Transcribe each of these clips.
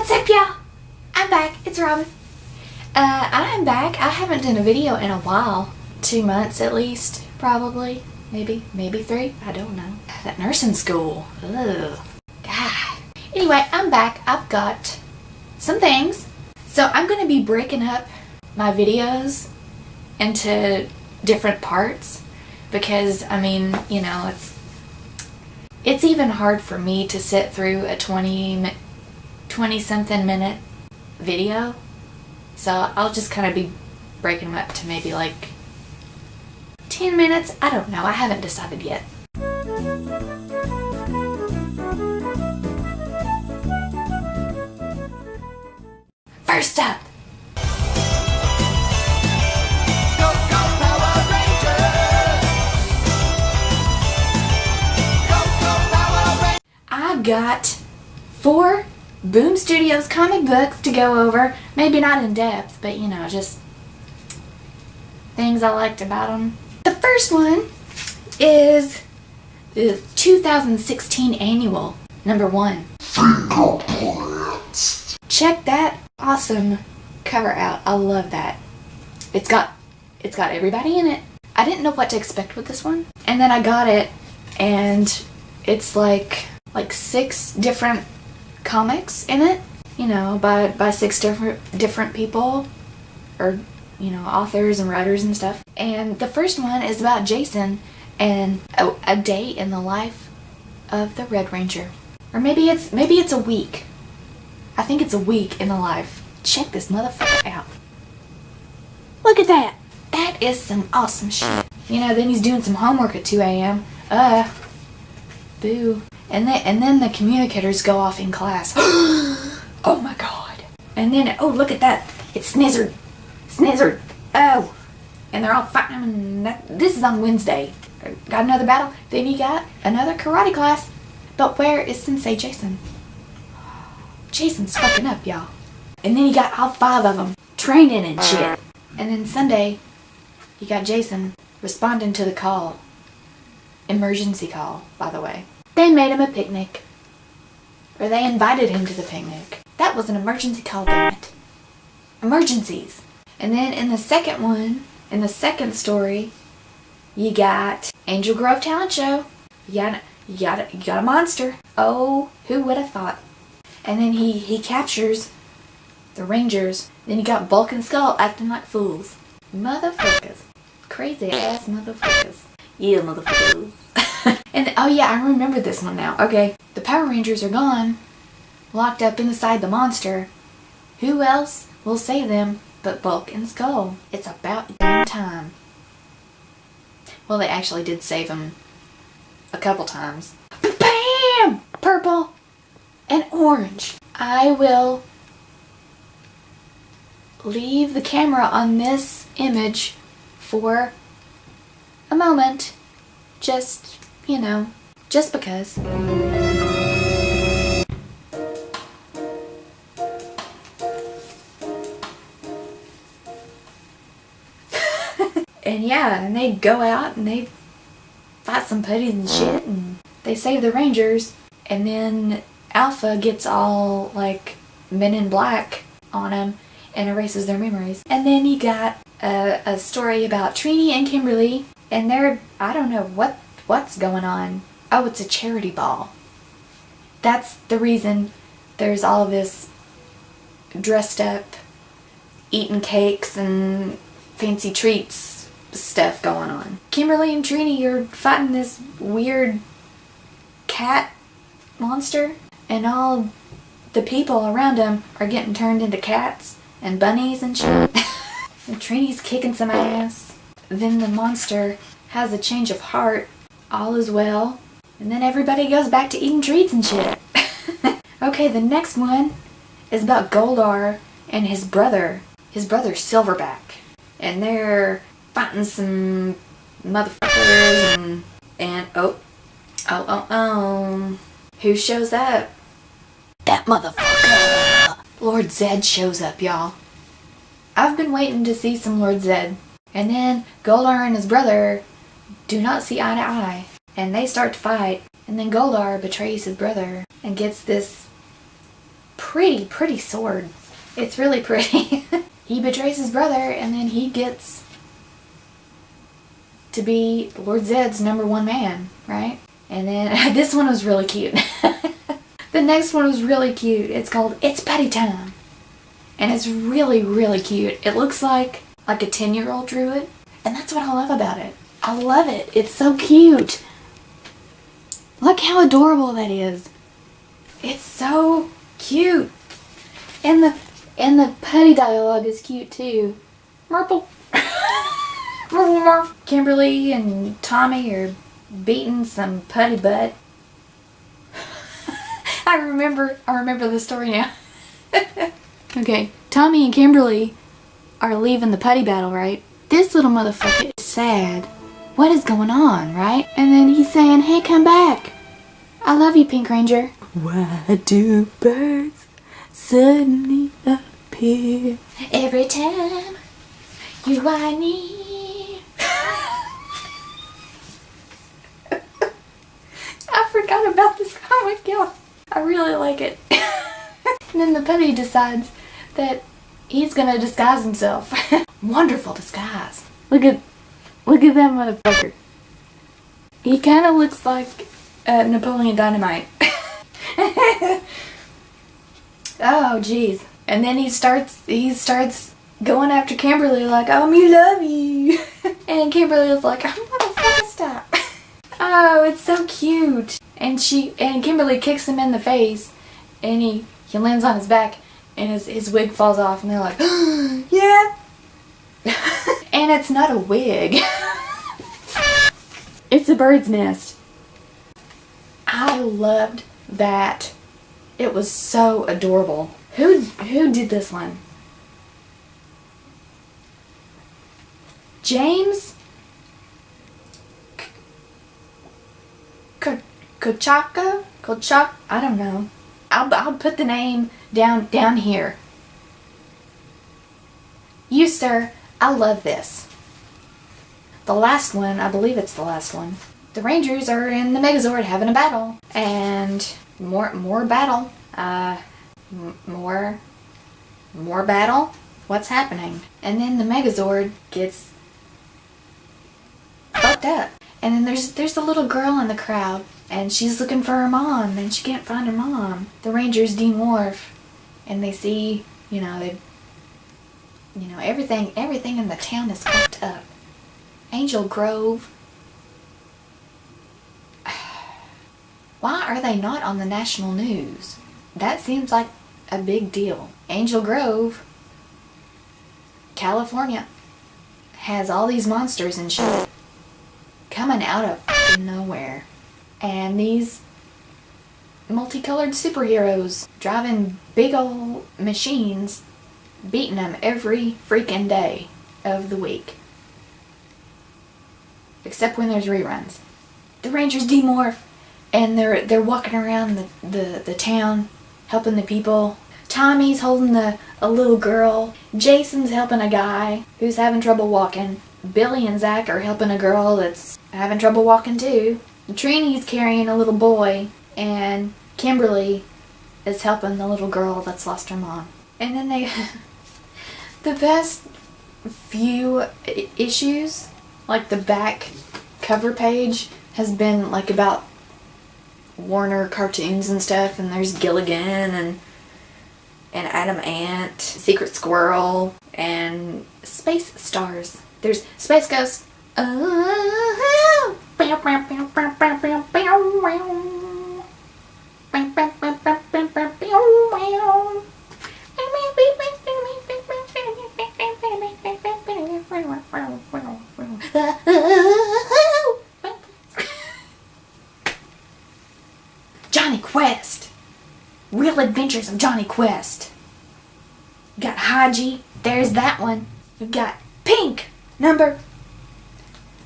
What's up, y'all? I'm back. It's Robin. I'm back. I haven't done a video in a while. 2 months at least, probably. Maybe 3. I don't know. That nursing school. Ugh. God. Anyway, I'm back. I've got some things. So I'm going to be breaking up my videos into different parts because, I mean, you know, it's even hard for me to sit through a 20-something minute video. So I'll just kind of be breaking them up to maybe like 10 minutes. I don't know. I haven't decided yet. First up. I've got 4 Boom Studios comic books to go over. Maybe not in depth, but you know, just things I liked about them. The first one is the 2016 annual, #1. Fingerprints. Check that awesome cover out. I love that. It's got everybody in it. I didn't know what to expect with this one, and then I got it, and it's like 6 different comics in it, you know, by 6 different people, or you know, authors and writers and stuff. And the first one is about Jason and a day in the life of the Red Ranger, or maybe it's a week. I think it's a week in the life. Check this motherfucker out. Look at that. That is some awesome shit. You know, then he's doing some homework at 2 a.m. Boo. And then the communicators go off in class. Oh my god. And then, oh, look at that. It's Snizzard. Oh. And they're all fighting. This is on Wednesday. Got another battle. Then you got another karate class. But where is Sensei Jason? Jason's fucking up, y'all. And then you got all 5 of them training and shit. And then Sunday, you got Jason responding to the call. Emergency call, by the way. They made him a picnic. Or they invited him to the picnic. That was an emergency call, damn it. Emergencies. And then in the second one, in the second story, you got Angel Grove Talent Show. You got a monster. Oh, who would have thought? And then he captures the Rangers. Then you got Bulk and Skull acting like fools. Motherfuckers. Crazy ass motherfuckers. Yeah, motherfuckers. And oh yeah, I remember this one now. Okay, the Power Rangers are gone, locked up inside the monster. Who else will save them but Bulk and Skull? It's about damn time. Well, they actually did save them a couple times. Bam! Purple and orange. I will leave the camera on this image for a moment. Just, you know, just because. And yeah, and they go out and they fight some putties and shit, and they save the Rangers, and then Alpha gets all like Men in Black on him and erases their memories. And then you got a story about Trini and Kimberly, and they're, I don't know what's going on. Oh, it's a charity ball. That's the reason there's all this dressed up, eating cakes and fancy treats stuff going on. Kimberly and Trini are fighting this weird cat monster, and all the people around them are getting turned into cats and bunnies and shit. And Trini's kicking some ass. Then the monster has a change of heart. All is well. And then everybody goes back to eating treats and shit. Okay, the next one is about Goldar and his brother. His brother Silverback. And they're fighting some motherfuckers and oh. Who shows up? That motherfucker! Lord Zedd shows up, y'all. I've been waiting to see some Lord Zedd. And then Goldar and his brother do not see eye to eye. And they start to fight. And then Goldar betrays his brother and gets this pretty sword. It's really pretty. He betrays his brother, and then he gets to be Lord Zed's #1 man, right? And then this one was really cute. The next one was really cute. It's called It's Putty Time. And it's really cute. It looks like a 10-year-old drew it. And that's what I love about it. I love it. It's so cute. Look how adorable that is. It's so cute. And the putty dialogue is cute too. Merple. Kimberly and Tommy are beating some putty butt. I remember the story now. Okay, Tommy and Kimberly are leaving the putty battle, right? This little motherfucker is sad. What is going on, right? And then he's saying, hey, come back. I love you, Pink Ranger. Why do birds suddenly appear every time you are near? I forgot about this comic, y'all. I really like it. And then the putty decides that he's gonna disguise himself. Wonderful disguise. Look at that motherfucker. He kind of looks like Napoleon Dynamite. Oh, jeez. And then he starts going after Kimberly like, oh, me love you. And Kimberly was like, I'm gonna fucking stop. Oh, it's so cute. And Kimberly kicks him in the face, and he lands on his back, and his wig falls off, and they're like, yeah. And it's not a wig. It's a bird's nest. I loved that. It was so adorable. Who did this one? James Kochaka? I don't know. I'll put the name down here. You, sir, I love this. The last one, I believe it's the last one. The Rangers are in the Megazord having a battle. And more battle. More battle? What's happening? And then the Megazord gets fucked up. And then there's a little girl in the crowd, and she's looking for her mom, and she can't find her mom. The Rangers demorph, and they see, everything in the town is fucked up. Angel Grove. Why are they not on the national news? That seems like a big deal. Angel Grove, California, has all these monsters and shit coming out of nowhere. And these multicolored superheroes driving big old machines, beating them every freaking day of the week. Except when there's reruns. The Rangers demorph, and they're walking around the town, helping the people. Tommy's holding a little girl. Jason's helping a guy who's having trouble walking. Billy and Zach are helping a girl that's having trouble walking too. Trini's carrying a little boy, and Kimberly is helping the little girl that's lost her mom. And then the best few issues, like the back cover page, has been like about Warner cartoons and stuff, and there's Gilligan and Adam Ant, Secret Squirrel, and Space Stars. There's Space Ghost. Johnny Quest. Real Adventures of Johnny Quest. You got Haji. There's that one. We've got Pink, number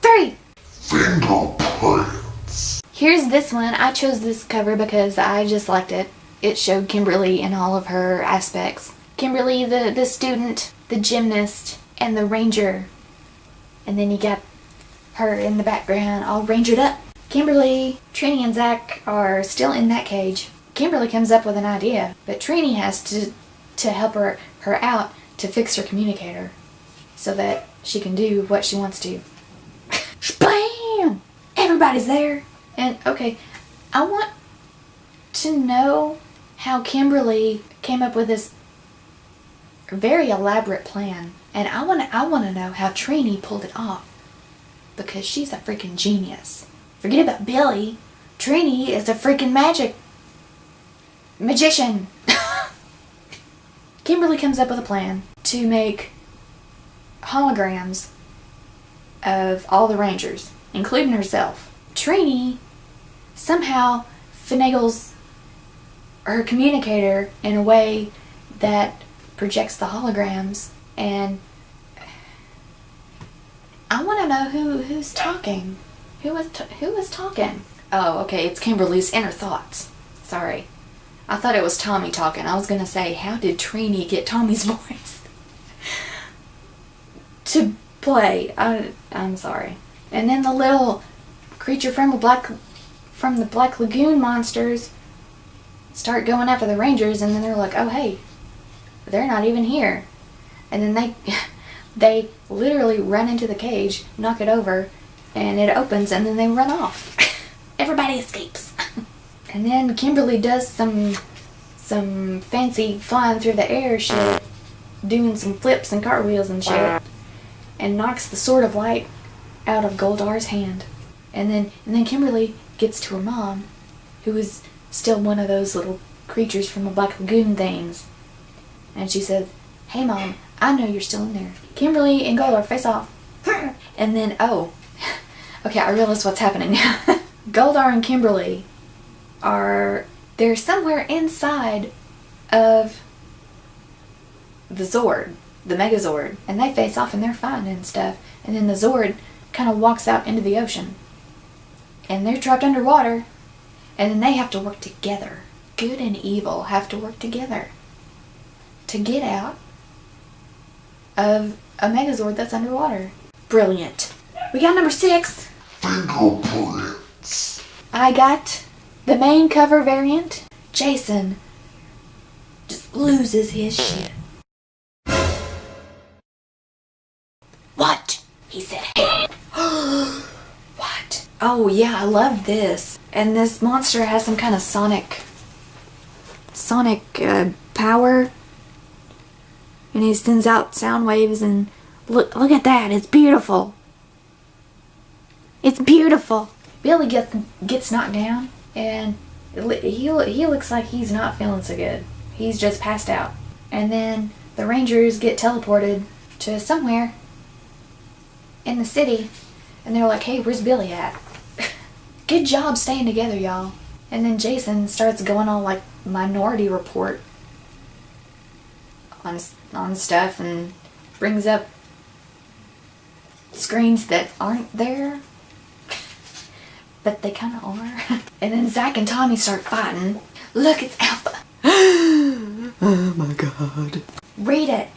3. Fingerprints. Here's this one. I chose this cover because I just liked it. It showed Kimberly in all of her aspects. Kimberly, the student, the gymnast, and the ranger. And then you got her in the background all rangered up. Kimberly, Trini, and Zach are still in that cage. Kimberly comes up with an idea, but Trini has to help her out to fix her communicator so that she can do what she wants to. Bam! Everybody's there. And okay, I want to know how Kimberly came up with this very elaborate plan. And I want to know how Trini pulled it off. Because she's a freaking genius. Forget about Billy. Trini is a freaking magician. Kimberly comes up with a plan to make holograms of all the Rangers, including herself. Trini somehow finagles her communicator in a way that projects the holograms, and I want to know who's talking. Who was talking? Oh, okay, it's Kimberly's inner thoughts. Sorry. I thought it was Tommy talking. I was going to say, how did Trini get Tommy's voice to play? I'm sorry. And then the little creature from the Black Lagoon monsters start going after the Rangers, and then they're like, oh hey, they're not even here. And then they literally run into the cage, knock it over, and it opens, and then they run off. Everybody escapes. And then Kimberly does some fancy flying through the air shit, doing some flips and cartwheels and shit, and knocks the Sword of Light out of Goldar's hand. And then Kimberly gets to her mom, who is still one of those little creatures from the Black Lagoon things. And she says, hey Mom, I know you're still in there. Kimberly and Goldar face off. And then, oh, okay, I realize what's happening now. Goldar and Kimberly they're somewhere inside of the Zord, the Megazord, and they face off and they're fighting and stuff. And then the Zord kind of walks out into the ocean. And they're trapped underwater. And then they have to work together. Good and evil have to work together to get out of a Megazord that's underwater. Brilliant. We got number 6. Fingerprints. I got the main cover variant. Jason just loses his shit. What? He said, hey. What? Oh yeah, I love this. And this monster has some kind of sonic power. And he sends out sound waves, and look at that. It's beautiful. It's beautiful. Billy gets knocked down, and he looks like he's not feeling so good. He's just passed out. And then the Rangers get teleported to somewhere in the city, and they're like, hey, where's Billy at? Good job staying together, y'all. And then Jason starts going on like Minority Report on stuff, and brings up screens that aren't there, but they kind of are. And then Zach and Tommy start fighting. Look, it's Alpha. Oh my god. Read it.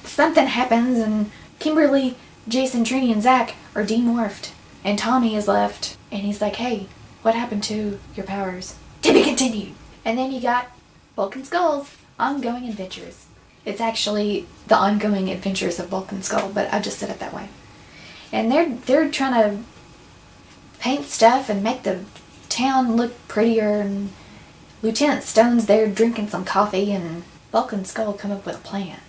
Something happens, and Kimberly, Jason, Trini, and Zach are demorphed, and Tommy is left, and he's like, hey, what happened to your powers? To be continued. And then you got Bulk and Skull's Ongoing Adventures. It's actually the Ongoing Adventures of Bulk and Skull, but I just said it that way. And they're trying to paint stuff and make the town look prettier, and Lieutenant Stone's there drinking some coffee, and Bulk and Skull come up with a plan.